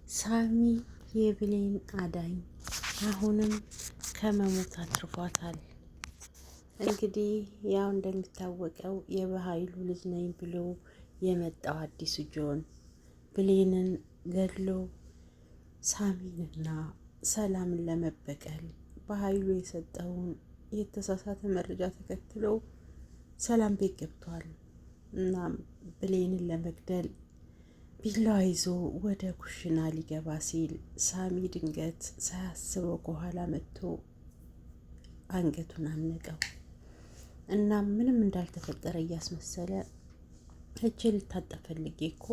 ሳሚ የብሌን አዳኝ አሁንም ከመሞት አትርፏታል። እንግዲህ ያው እንደሚታወቀው የበኃይሉ ልጅ ነኝ ብሎ የመጣው አዲሱ ጆን ብሌንን ገድሎ ሳሚንና ሰላምን ለመበቀል በኃይሉ የሰጠውን የተሳሳተ መረጃ ተከትሎ ሰላም ቤት ገብቷል። እናም ብሌንን ለመግደል ቢላዋ ይዞ ወደ ኩሽና ሊገባ ሲል ሳሚ ድንገት ሳያስበው ከኋላ መጥቶ አንገቱን አነቀው። እናም ምንም እንዳልተፈጠረ እያስመሰለ እጄ ልታጠብ ፈልጌ እኮ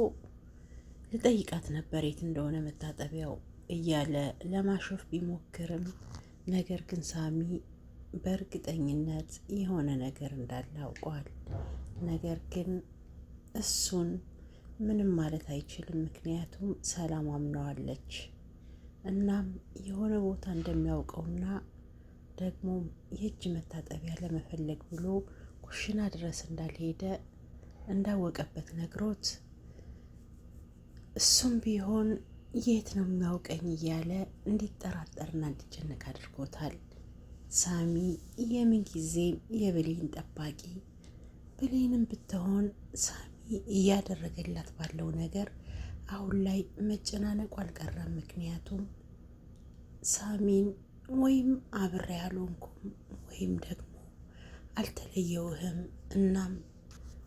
ልጠይቃት ነበር የት እንደሆነ መታጠቢያው እያለ ለማሾፍ ቢሞክርም ነገር ግን ሳሚ በእርግጠኝነት የሆነ ነገር እንዳለ አውቋል። ነገር ግን እሱን ምንም ማለት አይችልም፣ ምክንያቱም ሰላም አምነዋለች። እናም የሆነ ቦታ እንደሚያውቀውና ደግሞ የእጅ መታጠቢያ ለመፈለግ ብሎ ኩሽና ድረስ እንዳልሄደ እንዳወቀበት ነግሮት እሱም ቢሆን የት ነው የሚያውቀኝ እያለ እንዲጠራጠርና እንዲጨነቅ አድርጎታል። ሳሚ የምን ጊዜም የብሌን ጠባቂ፣ ብሌንም ብትሆን ሳሚ እያደረገላት ባለው ነገር አሁን ላይ መጨናነቁ አልቀረም። ምክንያቱም ሳሚን ወይም አብሬ ያልሆንኩም ወይም ደግሞ አልተለየውህም፣ እናም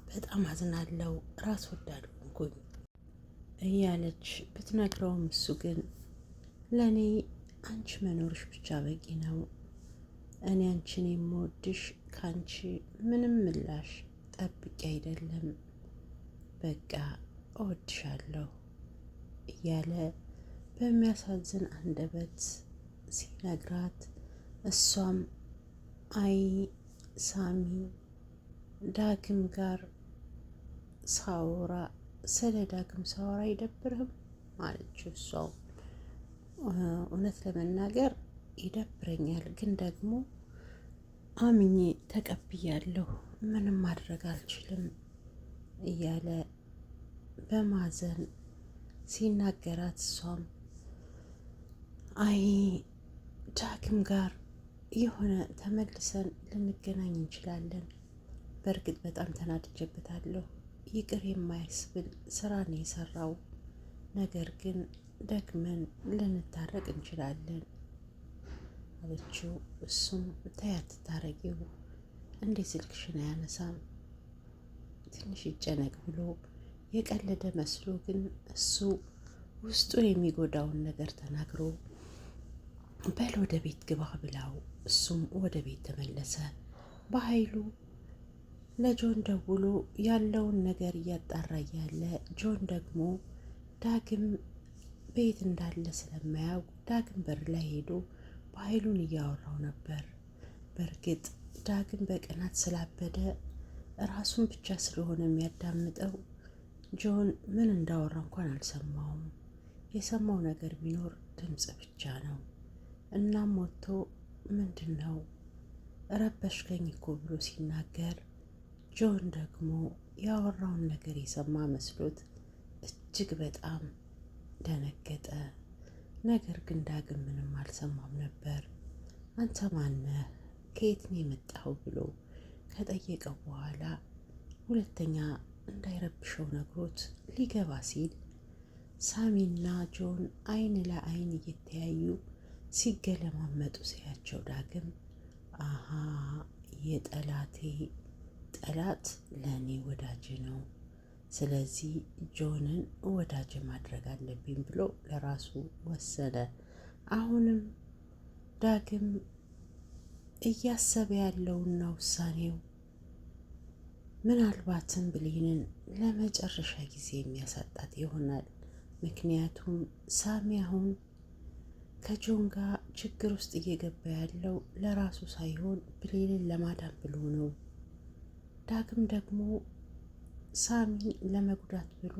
በጣም አዝናለው ራስ ወዳድ ሆንኩኝ እያለች ብትነግረውም እሱ ግን ለእኔ አንቺ መኖርሽ ብቻ በቂ ነው፣ እኔ አንቺን የምወድሽ ከአንቺ ምንም ምላሽ ጠብቄ አይደለም፣ በቃ እወድሻለሁ እያለ በሚያሳዝን አንደበት ሲነግራት እሷም አይ ሳሚ ዳግም ጋር ሳወራ ስለ ዳግም ሳወራ አይደብርህም አለችው። እሷው እውነት ለመናገር ይደብረኛል፣ ግን ደግሞ አምኜ ተቀብያለሁ፣ ምንም ማድረግ አልችልም እያለ በማዘን ሲናገራት እሷም አይ ዳግም ጋር የሆነ ተመልሰን ልንገናኝ እንችላለን፣ በእርግጥ በጣም ተናድጄበታለሁ፣ ይቅር የማያስብል ስራ ነው የሰራው፣ ነገር ግን ደግመን ልንታረቅ እንችላለን አለችው። እሱም ተያት ታረጊው እንዴ ስልክሽን አያነሳም ትንሽ ይጨነቅ ብሎ የቀለደ መስሎ ግን እሱ ውስጡን የሚጎዳውን ነገር ተናግሮ በል ወደ ቤት ግባ ብላው እሱም ወደ ቤት ተመለሰ። በኃይሉ ለጆን ደውሎ ያለውን ነገር እያጣራ እያለ ጆን ደግሞ ዳግም ቤት እንዳለ ስለማያውቅ ዳግም በር ላይ ሄዶ በኃይሉን እያወራው ነበር። በእርግጥ ዳግም በቅናት ስላበደ ራሱን ብቻ ስለሆነ የሚያዳምጠው ጆን ምን እንዳወራ እንኳን አልሰማውም። የሰማው ነገር ቢኖር ድምፅ ብቻ ነው። እናም ወጥቶ ምንድን ነው ረበሽከኝ እኮ ብሎ ሲናገር ጆን ደግሞ ያወራውን ነገር የሰማ መስሎት እጅግ በጣም ደነገጠ። ነገር ግን ዳግም ምንም አልሰማም ነበር። አንተ ማነህ? ከየት ነው የመጣኸው? ብሎ ከጠየቀው በኋላ ሁለተኛ እንዳይረብሸው ነግሮት ሊገባ ሲል ሳሚና ጆን አይን ለአይን እየተያዩ ሲገለማመጡ ሲያቸው ዳግም አሃ የጠላቴ ጠላት ለእኔ ወዳጅ ነው፣ ስለዚህ ጆንን ወዳጅ ማድረግ አለብኝ ብሎ ለራሱ ወሰነ። አሁንም ዳግም እያሰበ ያለውና ውሳኔው ምናልባትም ብሌንን ለመጨረሻ ጊዜ የሚያሳጣት ይሆናል። ምክንያቱም ሳሚ አሁን ከጆን ጋር ችግር ውስጥ እየገባ ያለው ለራሱ ሳይሆን ብሌንን ለማዳን ብሎ ነው። ዳግም ደግሞ ሳሚን ለመጉዳት ብሎ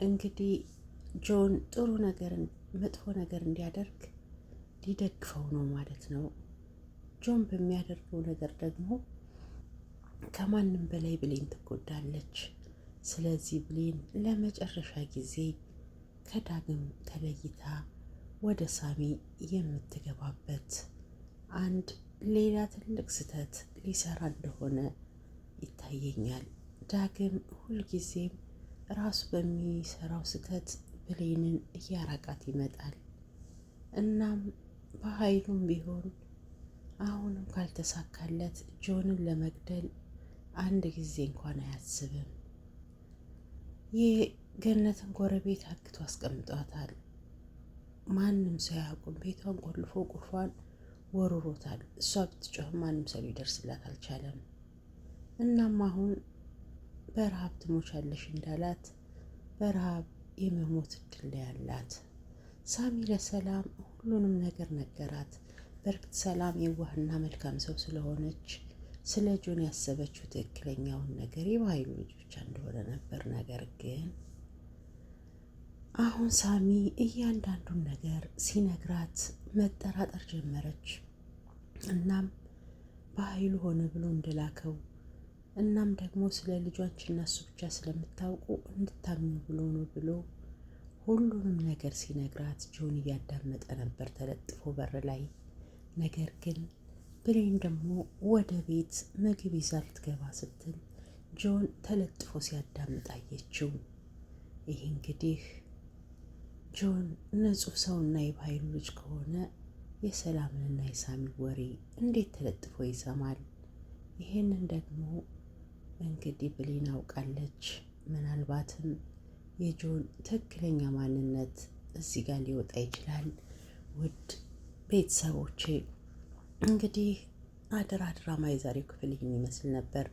እንግዲህ ጆን ጥሩ ነገር መጥፎ ነገር እንዲያደርግ ሊደግፈው ነው ማለት ነው። ጆን በሚያደርገው ነገር ደግሞ ከማንም በላይ ብሌን ትጎዳለች። ስለዚህ ብሌን ለመጨረሻ ጊዜ ከዳግም ተለይታ ወደ ሳሚ የምትገባበት አንድ ሌላ ትልቅ ስህተት ሊሰራ እንደሆነ ይታየኛል። ዳግም ሁልጊዜም ራሱ በሚሰራው ስህተት ብሌንን እያራቃት ይመጣል። እናም በኃይሉም ቢሆን አሁንም ካልተሳካለት ጆንን ለመግደል አንድ ጊዜ እንኳን አያስብም። የገነትን ጎረቤት አግቶ አስቀምጧታል። ማንም ሰው ያውቁም ቤቷን ቆልፎ ቁልፏን ወርሮታል። እሷ ብትጮህም ማንም ሰው ሊደርስላት አልቻለም። እናም አሁን በረሃብ ትሞቻለሽ እንዳላት በረሃብ የመሞት እድል ላይ ያላት። ሳሚ ለሰላም ሁሉንም ነገር ነገራት። በእርግጥ ሰላም የዋህና መልካም ሰው ስለሆነች ስለ ጆን ያሰበችው ትክክለኛውን ነገር የባህሉ ልጅ ብቻ እንደሆነ ነበር። ነገር ግን አሁን ሳሚ እያንዳንዱን ነገር ሲነግራት መጠራጠር ጀመረች። እናም በኃይሉ ሆነ ብሎ እንደላከው እናም ደግሞ ስለ ልጇንች እና እሱ ብቻ ስለምታውቁ እንድታምኑ ብሎ ነው ብሎ ሁሉንም ነገር ሲነግራት ጆን እያዳመጠ ነበር ተለጥፎ በር ላይ። ነገር ግን ብሌን ደግሞ ወደ ቤት ምግብ ይዛ ልትገባ ስትል ጆን ተለጥፎ ሲያዳምጥ አየችው። ይህ እንግዲህ ጆን ንጹሕ ሰውና የባህሉ ልጅ ከሆነ የሰላምንና የሳሚ ወሬ እንዴት ተለጥፎ ይሰማል? ይሄንን ደግሞ እንግዲህ ብሌን አውቃለች። ምናልባትም የጆን ትክክለኛ ማንነት እዚህ ጋር ሊወጣ ይችላል። ውድ ቤተሰቦቼ እንግዲህ አደራ ድራማ የዛሬው ክፍል ይህን ይመስል ነበር።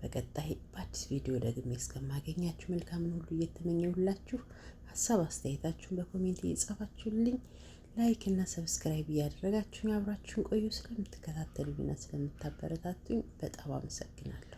በቀጣይ በአዲስ ቪዲዮ ደግሜ እስከማገኛችሁ መልካምን ሁሉ እየተመኘሁላችሁ ሀሳብ አስተያየታችሁን በኮሜንት እየጻፋችሁልኝ ላይክ እና ሰብስክራይብ እያደረጋችሁኝ አብራችሁን ቆዩ። ስለምትከታተሉኝና ስለምታበረታቱኝ በጣም አመሰግናለሁ።